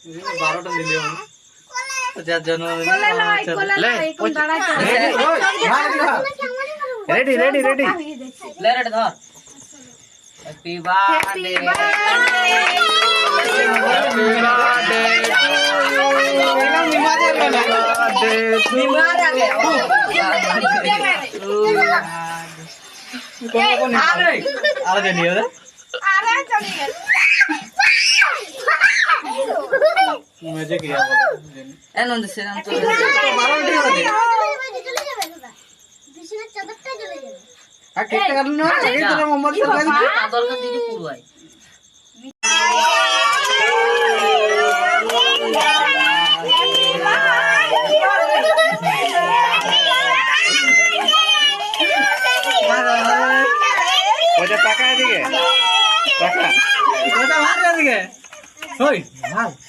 12টা দিলি যার জন্য রেডি রেডি রেডি রেডি ধর হ্যাপি বার্থডে কেকটা কাটুন না, আগে তো মোমবাতি জ্বালাই দিতে। আদর করে দিকে পুরো